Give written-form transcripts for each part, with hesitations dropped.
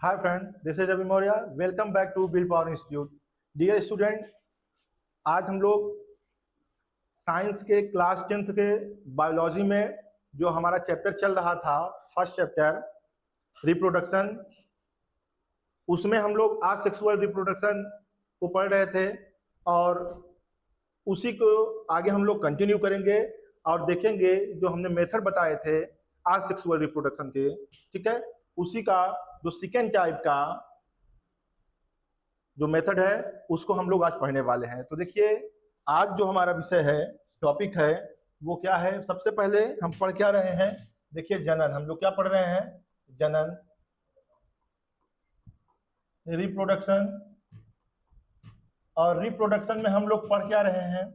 Hi friend, this is Ravi Maurya. Welcome back to Bill Power Institute. Dear student, आज हम लोग science के class 10th के biology में जो हमारा चैप्टर चल रहा था, फर्स्ट चैप्टर रिप्रोडक्शन, उसमें हम लोग आसेक्सुअल रिप्रोडक्शन को पढ़ रहे थे और उसी को आगे हम लोग कंटिन्यू करेंगे और देखेंगे जो हमने मेथड बताए थे आसेक्सुअल रिप्रोडक्शन के, ठीक है, उसी का जो सेकेंड टाइप का जो मेथड है उसको हम लोग आज पढ़ने वाले हैं। तो देखिए, आज जो हमारा विषय है, टॉपिक है, वो क्या है। सबसे पहले हम पढ़ क्या रहे हैं, देखिए जनन। हम लोग क्या पढ़ रहे हैं, जनन, रिप्रोडक्शन। और रिप्रोडक्शन में हम लोग पढ़ क्या रहे हैं,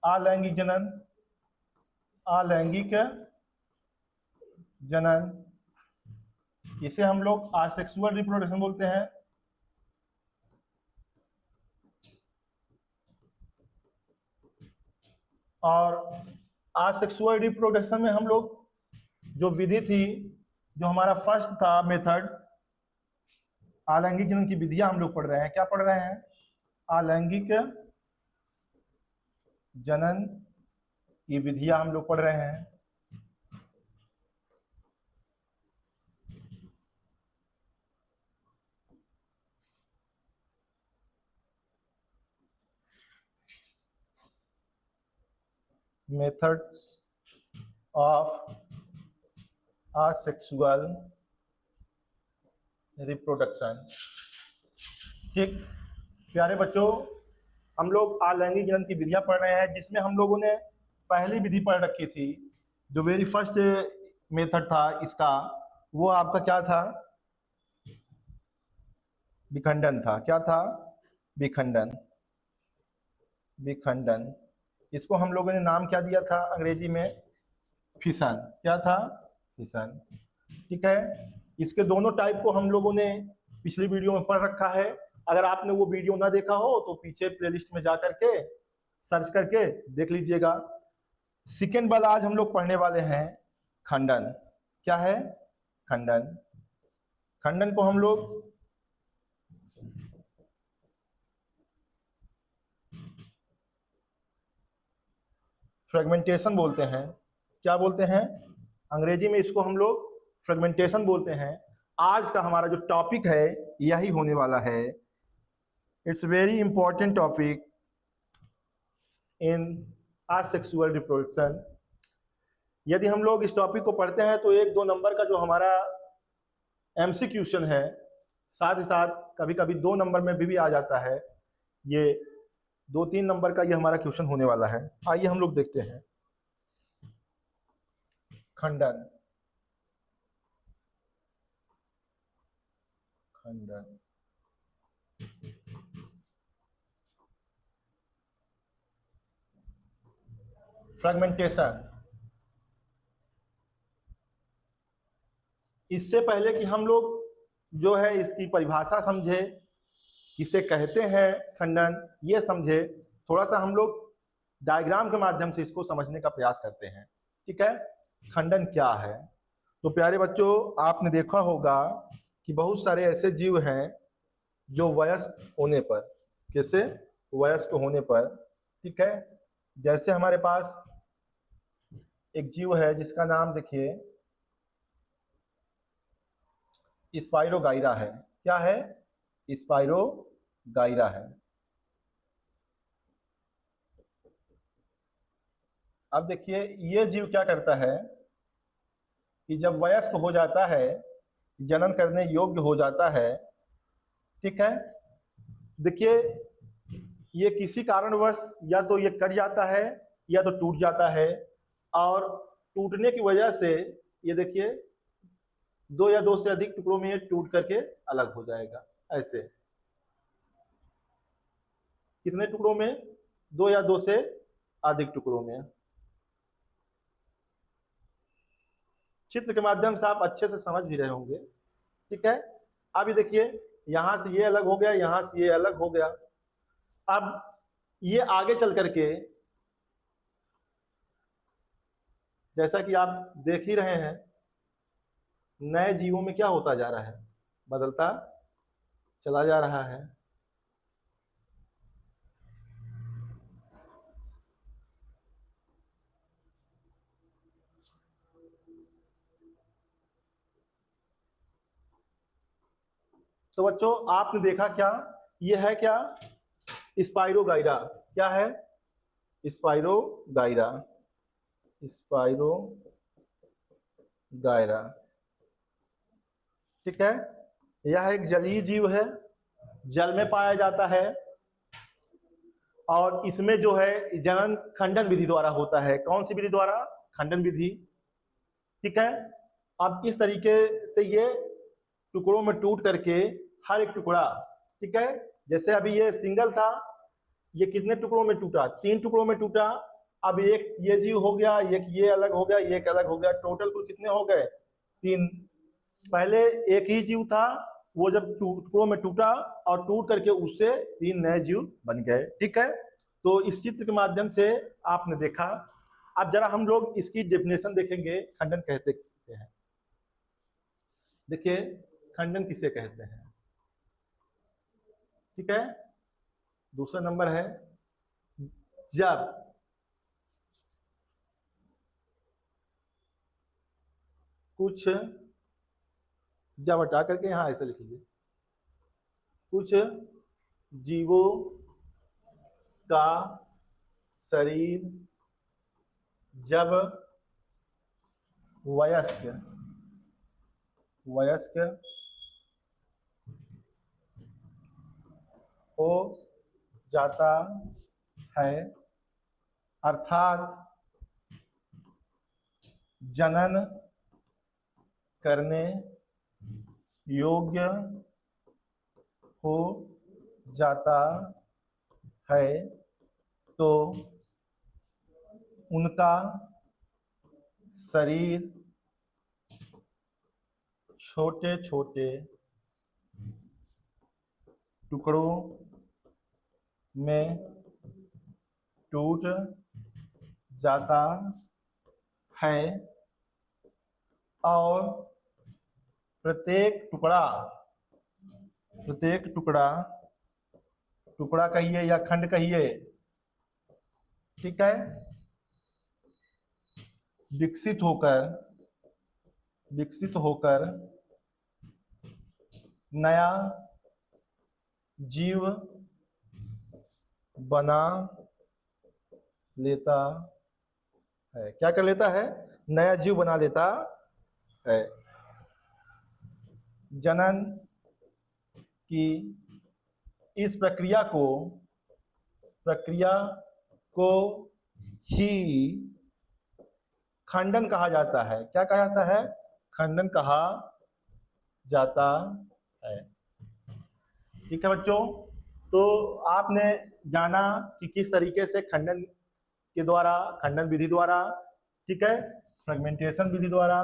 अलैंगिक जनन, अलैंगिक जनन। इसे हम लोग आसेक्सुअल रिप्रोडक्शन बोलते हैं। और आसेक्सुअल रिप्रोडक्शन में हम लोग जो विधि थी, जो हमारा फर्स्ट था मेथड, अलैंगिक जनन की विधियां हम लोग पढ़ रहे हैं। क्या पढ़ रहे हैं, अलैंगिक जनन की विधियां हम लोग पढ़ रहे हैं। Methods of asexual reproduction. ठीक, प्यारे बच्चों, हम लोग अलैंगिक जनन की विधियां पढ़ रहे हैं, जिसमें हम लोगों ने पहली विधि पढ़ रखी थी, जो वेरी फर्स्ट मेथड था इसका, वो आपका क्या था, विखंडन था। क्या था, विखंडन। विखंडन, इसको हम लोगों ने नाम क्या दिया था अंग्रेजी में, फिशन। क्या था, फिशन। ठीक है, इसके दोनों टाइप को हम लोगों ने पिछली वीडियो में पढ़ रखा है। अगर आपने वो वीडियो ना देखा हो तो पीछे प्लेलिस्ट में जा करके सर्च करके देख लीजिएगा। सेकेंड वाला आज हम लोग पढ़ने वाले हैं, खंडन। क्या है, खंडन। खंडन को हम लोग फ्रेगमेंटेशन बोलते हैं। क्या बोलते हैं, अंग्रेजी में इसको हम लोग फ्रेगमेंटेशन बोलते हैं। आज का हमारा जो टॉपिक है यही होने वाला है। It's very important topic in asexual reproduction. यदि हम लोग इस टॉपिक को पढ़ते हैं तो 1-2 नंबर का जो हमारा एमसी क्वेश्चन है, साथ ही साथ कभी कभी 2 नंबर में भी आ जाता है। ये 2-3 नंबर का ये हमारा क्वेश्चन होने वाला है। आइए हम लोग देखते हैं, खंडन। खंडन, फ्रेगमेंटेशन। इससे पहले कि हम लोग जो है इसकी परिभाषा समझे, किसे कहते हैं खंडन, ये समझे, थोड़ा सा हम लोग डायग्राम के माध्यम से इसको समझने का प्रयास करते हैं। ठीक है, खंडन क्या है। तो प्यारे बच्चों, आपने देखा होगा कि बहुत सारे ऐसे जीव हैं जो वयस्क होने पर, कैसे, वयस्क होने पर, ठीक है, जैसे हमारे पास एक जीव है जिसका नाम देखिए स्पाइरोगाइरा है। क्या है, स्पाइरोगाइरा है। अब देखिए ये जीव क्या करता है कि जब वयस्क हो जाता है, जनन करने योग्य हो जाता है, ठीक है, देखिए ये किसी कारणवश या तो ये कट जाता है या तो टूट जाता है। और टूटने की वजह से ये देखिए 2 या 2 से अधिक टुकड़ों में ये टूट करके अलग हो जाएगा। ऐसे कितने टुकड़ों में, 2 या 2 से अधिक टुकड़ों में। चित्र के माध्यम से आप अच्छे से समझ भी रहे होंगे। ठीक है, अब ये देखिए यहां से ये अलग हो गया, यहां से ये अलग हो गया। अब ये आगे चल करके, जैसा कि आप देख ही रहे हैं, नए जीवों में क्या होता जा रहा है, बदलता चला जा रहा है। तो बच्चों आपने देखा क्या, ये है क्या, स्पाइरोगाइरा। क्या है, स्पाइरोगाइरा, स्पाइरोगाइरा, ठीक है। यह एक जलीय जीव है, जल में पाया जाता है, और इसमें जो है जनन खंडन विधि द्वारा होता है। कौन सी विधि द्वारा, खंडन विधि, ठीक है। अब इस तरीके से ये टुकड़ों में टूट करके हर एक टुकड़ा, ठीक है, जैसे अभी ये सिंगल था, ये कितने टुकड़ों में टूटा, 3 टुकड़ों में टूटा। अब एक ये जीव हो गया, एक ये अलग हो गया, एक अलग हो गया, टोटल कुल कितने हो गए, 3। पहले एक ही जीव था, वो जब टुकड़ों में टूटा और टूट करके उससे 3 नए जीव बन गए, ठीक है। तो इस चित्र के माध्यम से आपने देखा। अब जरा हम लोग इसकी डेफिनेशन देखेंगे, खंडन कहते किसे हैं। देखिए खंडन किसे कहते हैं, ठीक है। दूसरा नंबर है जब कुछ, जब हटा करके यहां ऐसे लिख लीजिए, कुछ जीवों का शरीर जब वयस्क हो जाता है, अर्थात जनन करने योग्य हो जाता है, तो उनका शरीर छोटे छोटे टुकड़ों में टूट जाता है, और प्रत्येक टुकड़ा कहिए या खंड कहिए, ठीक है, विकसित होकर नया जीव बना लेता है। क्या कर लेता है, नया जीव बना लेता है। जनन की इस प्रक्रिया को ही खंडन कहा जाता है। क्या कहा जाता है, खंडन कहा जाता है, ठीक है बच्चों। तो आपने जाना कि किस तरीके से खंडन के द्वारा, खंडन विधि द्वारा, ठीक है, फ्रेगमेंटेशन विधि द्वारा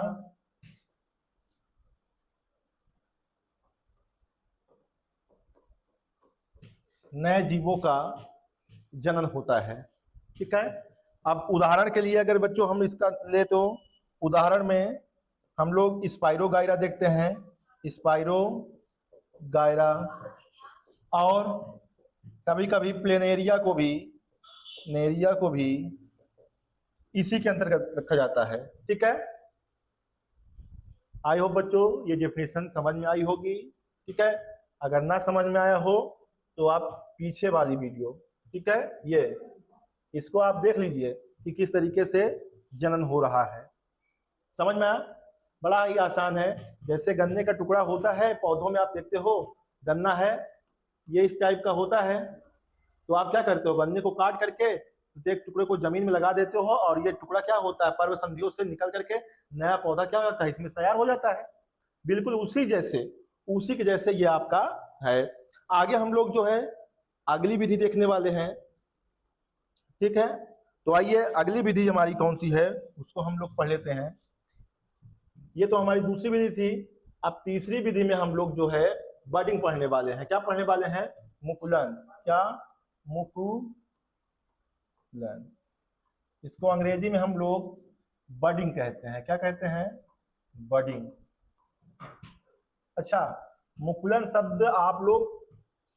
नए जीवों का जनन होता है, ठीक है। अब उदाहरण के लिए अगर बच्चों हम इसका ले, तो उदाहरण में हम लोग स्पाइरोगाइरा देखते हैं, स्पाइरोगाइरा, और कभी कभी प्लेनेरिया को भी इसी के अंतर्गत रखा जाता है, ठीक है। आई होप बच्चों ये डेफिनेशन समझ में आई होगी, ठीक है। अगर ना समझ में आया हो तो आप पीछे वाली वीडियो, ठीक है, ये इसको आप देख लीजिए कि किस तरीके से जनन हो रहा है। समझ में आया, बड़ा ही आसान है। जैसे गन्ने का टुकड़ा होता है, पौधों में आप देखते हो गन्ना है, ये इस टाइप का होता है, तो आप क्या करते हो, गन्ने को काट करके एक टुकड़े को जमीन में लगा देते हो, और ये टुकड़ा क्या होता है, पर्व संधियों से निकल करके नया पौधा क्या होता है, इसमें तैयार हो जाता है। बिल्कुल उसी के जैसे ये आपका है। आगे हम लोग जो है अगली विधि देखने वाले हैं, ठीक है। तो आइए अगली विधि हमारी कौन सी है उसको हम लोग पढ़ लेते हैं। ये तो हमारी दूसरी विधि थी। अब तीसरी विधि में हम लोग जो है बडिंग पढ़ने वाले हैं। क्या पढ़ने वाले हैं, मुकुलन। क्या, मुकुलन, इसको अंग्रेजी में हम लोग बडिंग कहते हैं। क्या कहते हैं, बडिंग, अच्छा, मुकुलन शब्द आप लोग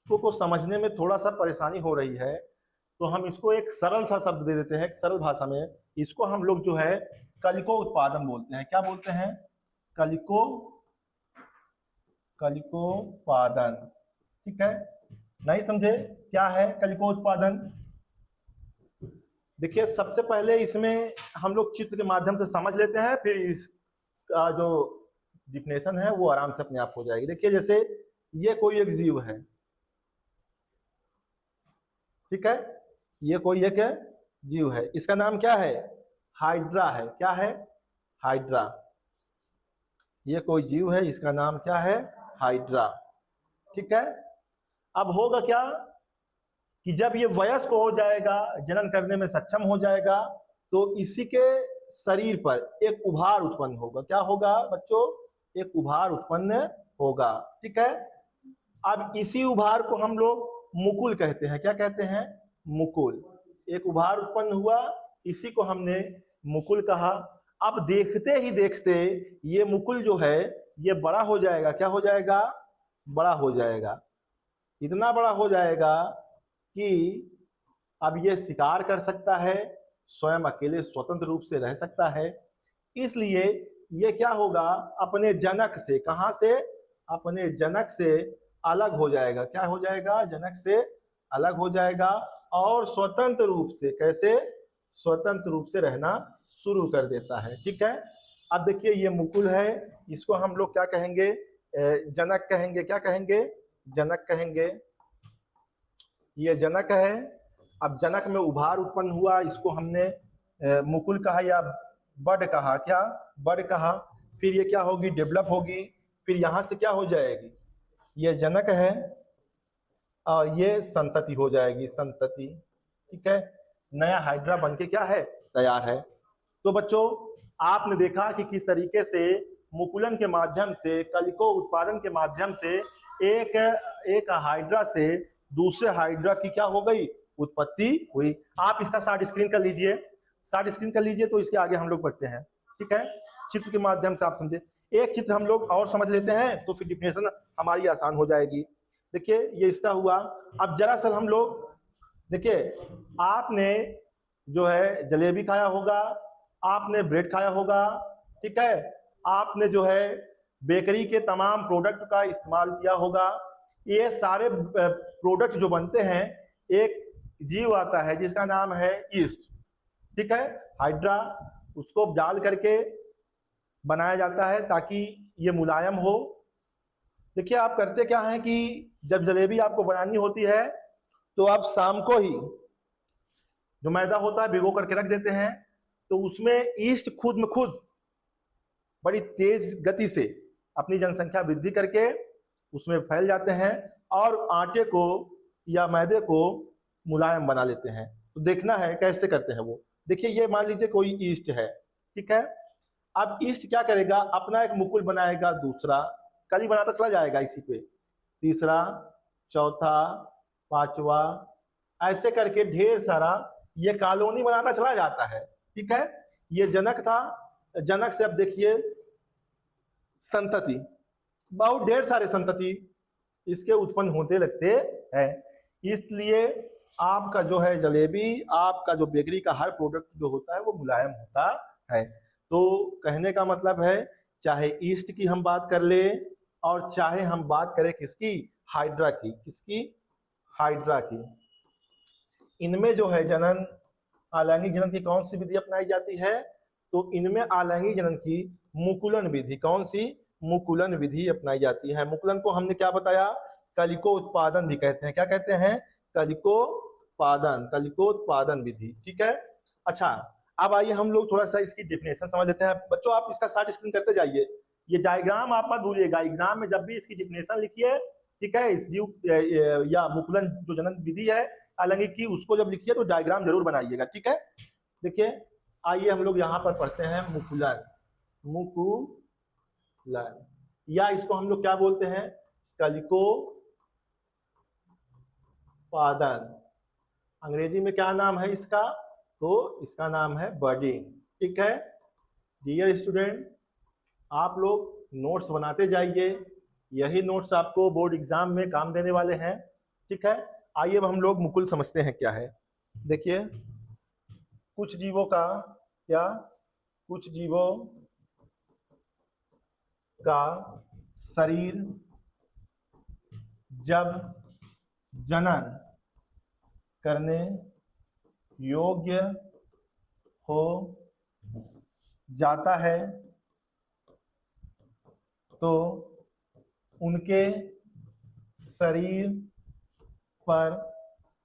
को समझने में थोड़ा सा परेशानी हो रही है, तो हम इसको एक सरल सा शब्द दे देते हैं, एक सरल भाषा में। इसको हम लोग जो है कलिको उत्पादन बोलते हैं। क्या बोलते हैं? कलिको कलिकोत्पादन। ठीक है, नहीं समझे क्या है कलिकोत्पादन? देखिए, सबसे पहले इसमें हम लोग चित्र के माध्यम से समझ लेते हैं, फिर इसका जो डिफिनेशन है वो आराम से अपने आप हो जाएगी। देखिए, जैसे ये कोई एक जीव है, ठीक है, ये कोई एक जीव है, इसका नाम क्या है? हाइड्रा है। क्या है? हाइड्रा। ये कोई जीव है, इसका नाम क्या है? हाइड्रा। ठीक है, अब होगा क्या कि जब ये वयस्क हो जाएगा, जनन करने में सक्षम हो जाएगा, तो इसी के शरीर पर एक उभार उत्पन्न होगा। क्या होगा बच्चों? एक उभार उत्पन्न होगा। ठीक है, अब इसी उभार को हम लोग मुकुल कहते हैं। क्या कहते हैं? मुकुल। एक उभार उत्पन्न हुआ, इसी को हमने मुकुल कहा। अब देखते ही देखते ये मुकुल जो है ये बड़ा हो जाएगा। क्या हो जाएगा? बड़ा हो जाएगा। इतना बड़ा हो जाएगा कि अब ये शिकार कर सकता है, स्वयं अकेले स्वतंत्र रूप से रह सकता है। इसलिए ये क्या होगा? अपने जनक से, कहां से? अपने जनक से अलग हो जाएगा। क्या हो जाएगा? जनक से अलग हो जाएगा और स्वतंत्र रूप से, कैसे? स्वतंत्र रूप से रहना शुरू कर देता है। ठीक है, अब देखिए ये मुकुल है, इसको हम लोग क्या कहेंगे? जनक कहेंगे। क्या कहेंगे? जनक कहेंगे। ये जनक है। अब जनक में उभार उत्पन्न हुआ, इसको हमने मुकुल कहा या बड कहा। क्या? बड कहा। फिर ये क्या होगी? डेवलप होगी। फिर यहां से क्या हो जाएगी? ये जनक है और ये संतति हो जाएगी, संतति। ठीक है, नया हाइड्रा बनके क्या है? तैयार है। तो बच्चों, आपने देखा कि किस तरीके से मुकुलन के माध्यम से, कलिको उत्पादन के माध्यम से एक हाइड्रा से दूसरे हाइड्रा की क्या हो गई? उत्पत्ति हुई। आप इसका शार्ट स्क्रीन कर लीजिए, शार्ट स्क्रीन कर लीजिए, तो इसके आगे हम लोग बढ़ते हैं। ठीक है, चित्र के माध्यम से आप समझे। एक चित्र हम लोग और समझ लेते हैं तो फिर डिफिनेशन हमारी आसान हो जाएगी। देखिए, ये इसका हुआ। अब जरा सा हम लोग देखिए, आपने जो है जलेबी खाया होगा, आपने ब्रेड खाया होगा, ठीक है, आपने जो है बेकरी के तमाम प्रोडक्ट का इस्तेमाल किया होगा। ये सारे प्रोडक्ट जो बनते हैं, एक जीव आता है जिसका नाम है ईस्ट। ठीक है, हाइड्रा, उसको डाल करके बनाया जाता है ताकि ये मुलायम हो। देखिए, आप करते क्या हैं कि जब जलेबी आपको बनानी होती है तो आप शाम को ही जो मैदा होता है भिगो करके रख देते हैं, तो उसमें ईस्ट खुद में खुद बड़ी तेज गति से अपनी जनसंख्या वृद्धि करके उसमें फैल जाते हैं और आटे को या मैदे को मुलायम बना लेते हैं। तो देखना है कैसे करते हैं वो। देखिए, ये मान लीजिए कोई ईस्ट है, ठीक है। अब ईस्ट क्या करेगा? अपना एक मुकुल बनाएगा, दूसरा कली बनाता चला जाएगा, इसी पे तीसरा, चौथा, पांचवा, ऐसे करके ढेर सारा ये कॉलोनी बनाता चला जाता है। ठीक है, ये जनक था। जनक से अब देखिए संतति, बहुत ढेर सारे संतति इसके उत्पन्न होते लगते हैं। इसलिए आपका जो है जलेबी, आपका जो बेकरी का हर प्रोडक्ट जो होता है वो मुलायम होता है। तो कहने का मतलब है, चाहे ईस्ट की हम बात कर ले और चाहे हम बात करें किसकी? हाइड्रा की। किसकी? हाइड्रा की। इनमें जो है जनन, अलैंगिक जनन की कौन सी विधि अपनाई जाती है? तो इनमें अलैंगिक जनन की मुकुलन विधि, कौन सी? मुकुलन विधि अपनाई जाती है। मुकुलन को हमने क्या बताया? कलिको उत्पादन भी कहते हैं। क्या कहते हैं? कलिकोत्पादन, कलिकोत्पादन विधि। ठीक है, अच्छा, अब आइए हम लोग थोड़ा सा इसकी डेफिनेशन समझ लेते हैं। बच्चों, आप इसका शार्ट स्क्रीन करते जाइए। ये डायग्राम आप मत भूलिएगा, एग्जाम में जब भी इसकी डेफिनेशन लिखिए, ठीक है, इस जीव या मुकुलन जो जनन विधि है अलैंगिक की, उसको जब लिखिए तो डायग्राम जरूर बनाइएगा। ठीक है, देखिए, आइए हम लोग यहाँ पर पढ़ते हैं मुकुलन। मुकुलन, या इसको हम लोग क्या बोलते हैं? कलिकोत्पादन। अंग्रेजी में क्या नाम है इसका? तो इसका नाम है बर्डिंग। ठीक है, डियर स्टूडेंट, आप लोग नोट्स बनाते जाइए, यही नोट्स आपको बोर्ड एग्जाम में काम देने वाले हैं। ठीक है, आइए अब हम लोग मुकुल समझते हैं क्या है। देखिए, कुछ जीवों का क्या, कुछ जीवों का शरीर जब जनन करने योग्य हो जाता है तो उनके शरीर पर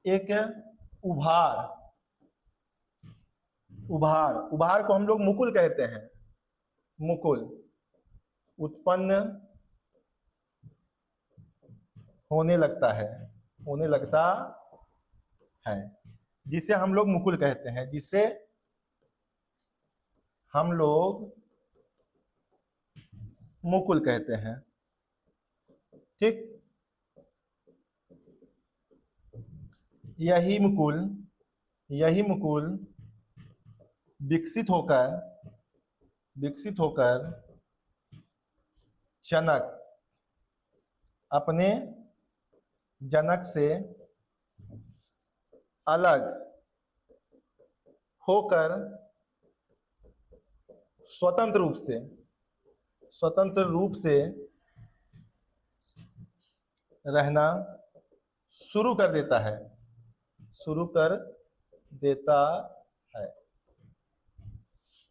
एक उभार उभार उभार को हम लोग मुकुल कहते हैं, मुकुल उत्पन्न होने लगता है, होने लगता है, जिसे हम लोग मुकुल कहते हैं, जिसे हम लोग मुकुल कहते हैं। ठीक, यही मुकुल विकसित होकर जनक अपने जनक से अलग होकर स्वतंत्र रूप से रहना शुरू कर देता है।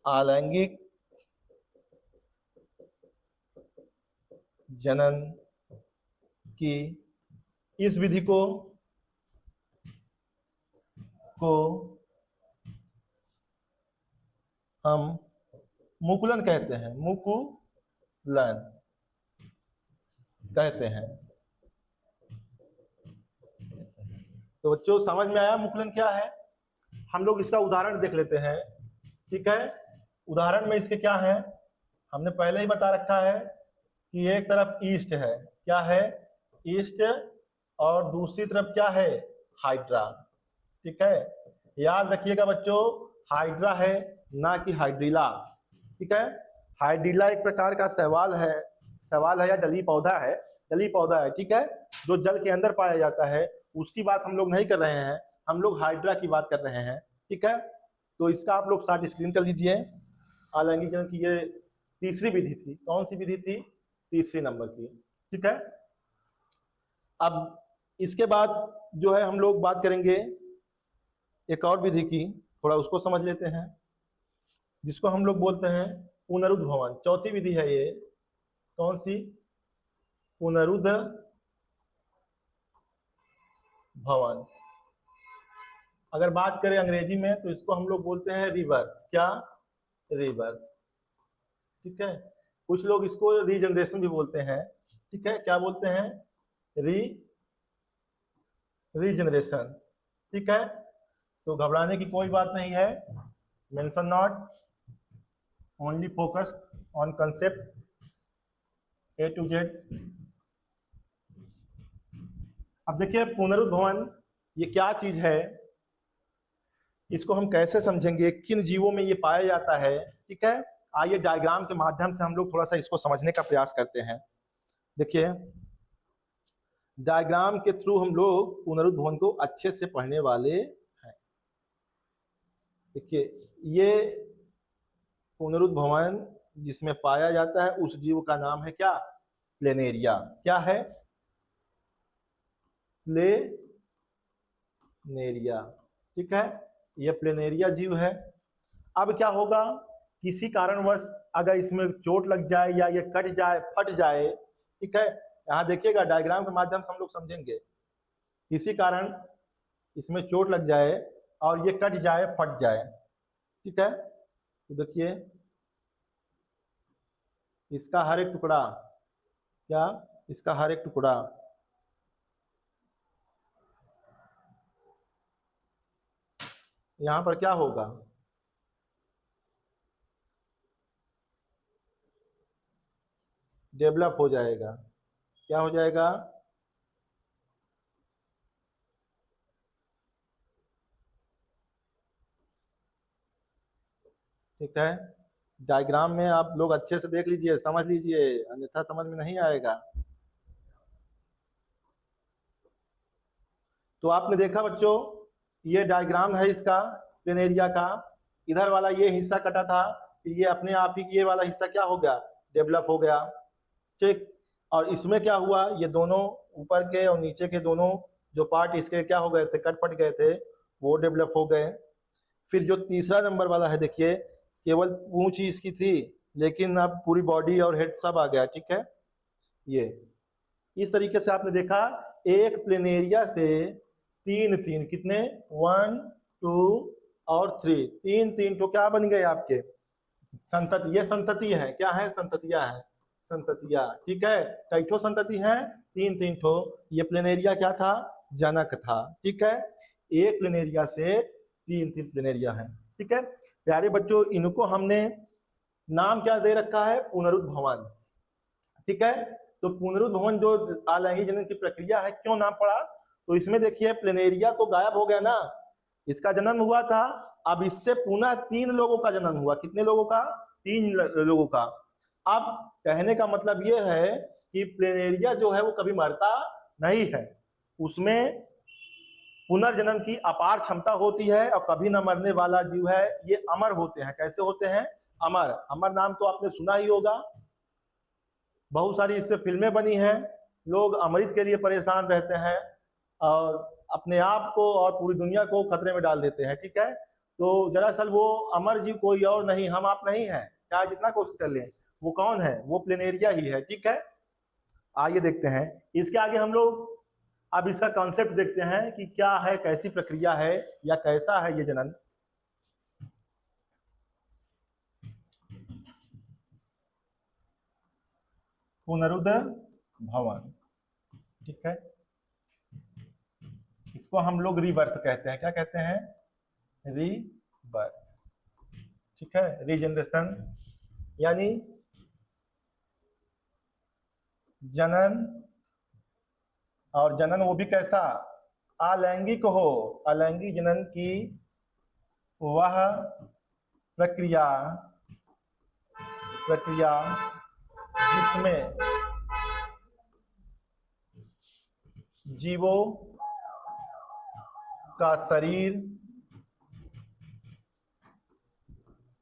अलैंगिक जनन की इस विधि को हम मुकुलन कहते हैं, मुकुलन कहते हैं। तो बच्चों समझ में आया मुकुलन क्या है? हम लोग इसका उदाहरण देख लेते हैं। ठीक है, उदाहरण में इसके क्या है, हमने पहले ही बता रखा है कि एक तरफ ईस्ट है, क्या है, ईस्ट, और दूसरी तरफ क्या है, हाइड्रा। ठीक है, याद रखिएगा बच्चों, हाइड्रा है ना कि हाइड्रिला। ठीक है, हाइड्रिला एक प्रकार का शैवाल है या जलीय पौधा है। ठीक है, जो जल के अंदर पाया जाता है, उसकी बात हम लोग नहीं कर रहे हैं, हम लोग हाइड्रा की बात कर रहे हैं। ठीक है, तो इसका आप लोग साथ स्क्रीन कर लीजिए। अलैंगिक जनन की ये तीसरी विधि थी। कौन सी विधि थी? तीसरी नंबर की। ठीक है, अब इसके बाद जो है हम लोग बात करेंगे एक और विधि की, थोड़ा उसको समझ लेते हैं, जिसको हम लोग बोलते हैं पुनरुद्भवन। चौथी विधि है ये। कौन सी? पुनरुद्भवन। अगर बात करें अंग्रेजी में तो इसको हम लोग बोलते हैं रीबर्थ। क्या? रीबर्थ। ठीक है, कुछ लोग इसको रीजनरेशन भी बोलते हैं। ठीक है, क्या बोलते हैं? रीजनरेशन। ठीक है, तो घबराने की कोई बात नहीं है। Mention not, only focus on concept A to Z। अब देखिए, पुनरुद्भवन ये क्या चीज है, इसको हम कैसे समझेंगे, किन जीवों में ये पाया जाता है। ठीक है, आइए डायग्राम के माध्यम से हम लोग थोड़ा सा इसको समझने का प्रयास करते हैं। देखिए, डायग्राम के थ्रू हम लोग पुनरुद्भवन को अच्छे से पढ़ने वाले हैं। देखिए, ये पुनरुद्भवन जिसमें पाया जाता है उस जीव का नाम है क्या? प्लेनेरिया। क्या है? प्लेनेरिया। ठीक है, ये प्लेनेरिया जीव है। अब क्या होगा, किसी कारणवश अगर इसमें चोट लग जाए या ये कट जाए, फट जाए। ठीक है, यहाँ देखिएगा डायग्राम के माध्यम से हम लोग समझेंगे। किसी कारण इसमें चोट लग जाए और ये कट जाए, फट जाए। ठीक है, तो देखिए इसका हर एक टुकड़ा, क्या? इसका हर एक टुकड़ा यहाँ पर क्या होगा, डेवलप हो जाएगा। क्या हो जाएगा? ठीक है, डायग्राम में आप लोग अच्छे से देख लीजिए, समझ लीजिए, अन्यथा समझ में नहीं आएगा। तो आपने देखा बच्चों, ये डायग्राम है इसका प्लेन एरिया का। इधर वाला ये हिस्सा कटा था, ये अपने आप ही ये वाला हिस्सा क्या हो गया, डेवलप हो गया, ठीक। और इसमें क्या हुआ, ये दोनों ऊपर के और नीचे के दोनों जो पार्ट इसके क्या हो गए थे, कट पट गए थे, वो डेवलप हो गए। फिर जो तीसरा नंबर वाला है, देखिए केवल पूंछ ही इसकी थी, लेकिन अब पूरी बॉडी और हेड सब आ गया, ठीक है। ये इस तरीके से आपने देखा एक प्लेन एरिया से तीन तीन कितने 1 2 और 3 तीन तीन तो क्या बन गए आपके संतति। ये संतति है, क्या है, संततियां है, संततियां, ठीक है। कई ठो संतति है, तीन तीन ठो। ये प्लेन एरिया क्या था, जनक था, ठीक है। एक प्लेन एरिया से तीन तीन प्लेन एरिया है, ठीक है। प्यारे बच्चों, इनको हमने नाम क्या दे रखा है, पुनरुद्भवन, ठीक है। तो पुनरुद्भवन जो अलैंगिक जनन की प्रक्रिया है, क्यों नाम पड़ा, तो इसमें देखिए प्लेन एरिया तो गायब हो गया ना, इसका जन्म हुआ था, अब इससे पुनः तीन लोगों का जन्म हुआ। कितने लोगों का, तीन लोगों का। अब कहने का मतलब ये है कि प्लेन एरिया जो है वो कभी मरता नहीं है, उसमें पुनर्जन्म की अपार क्षमता होती है, और कभी न मरने वाला जीव है। ये अमर होते हैं, कैसे होते हैं, अमर। अमर नाम तो आपने सुना ही होगा, बहुत सारी इस पे फिल्में बनी हैं। लोग अमृत के लिए परेशान रहते हैं और अपने आप को और पूरी दुनिया को खतरे में डाल देते हैं, ठीक है। तो दरअसल वो अमर जीव कोई और नहीं, हम आप नहीं है, चाहे जितना कोशिश कर लें। वो कौन है, वो प्लेन एरिया ही है, ठीक है। आइए देखते हैं इसके आगे हम लोग अब इसका कॉन्सेप्ट देखते हैं कि क्या है, कैसी प्रक्रिया है, या कैसा है ये जनन। पुनरुद्भवन, ठीक है। इसको हम लोग रीबर्थ कहते हैं, क्या कहते हैं, रीबर्थ, ठीक है। रीजनरेशन यानी जनन, और जनन वो भी कैसा, अलैंगिक हो, अलैंगिक जनन की वह प्रक्रिया जिसमें जीवों का शरीर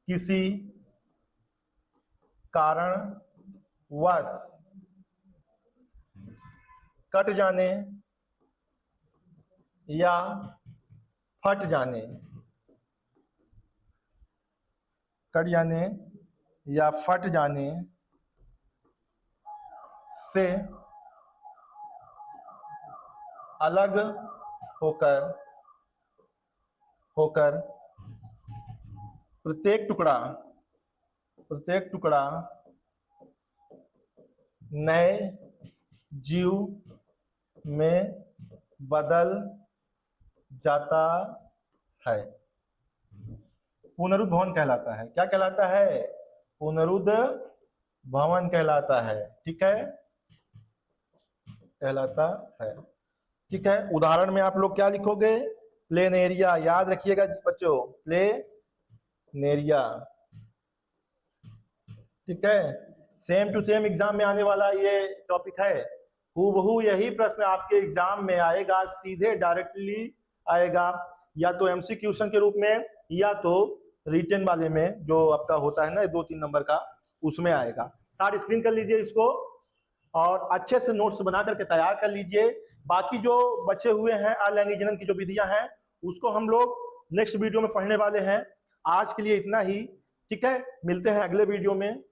किसी कारणवश कट जाने या फट जाने, कट जाने या फट जाने से अलग होकर प्रत्येक टुकड़ा नए जीव में बदल जाता है, पुनरुद्भवन कहलाता है। क्या कहलाता है, पुनरुद्भवन कहलाता है, ठीक है, कहलाता है, ठीक है। उदाहरण में आप लोग क्या लिखोगे, प्लेन एरिया, याद रखिएगा बच्चों, प्लेन एरिया, ठीक है। सेम टू सेम एग्जाम में आने वाला ये टॉपिक है, हूबहू यही प्रश्न आपके एग्जाम में आएगा, सीधे डायरेक्टली आएगा, या तो एमसीक्यू क्वेश्चन के रूप में, या तो रिटन वाले में जो आपका होता है ना 2-3 नंबर का, उसमें आएगा। सारी स्क्रीन कर लीजिए इसको और अच्छे से नोट्स बना करके तैयार कर लीजिए। बाकी जो बचे हुए हैं अलैंगिक जनन की जो विधियां हैं, उसको हम लोग नेक्स्ट वीडियो में पढ़ने वाले हैं। आज के लिए इतना ही, ठीक है। मिलते हैं अगले वीडियो में।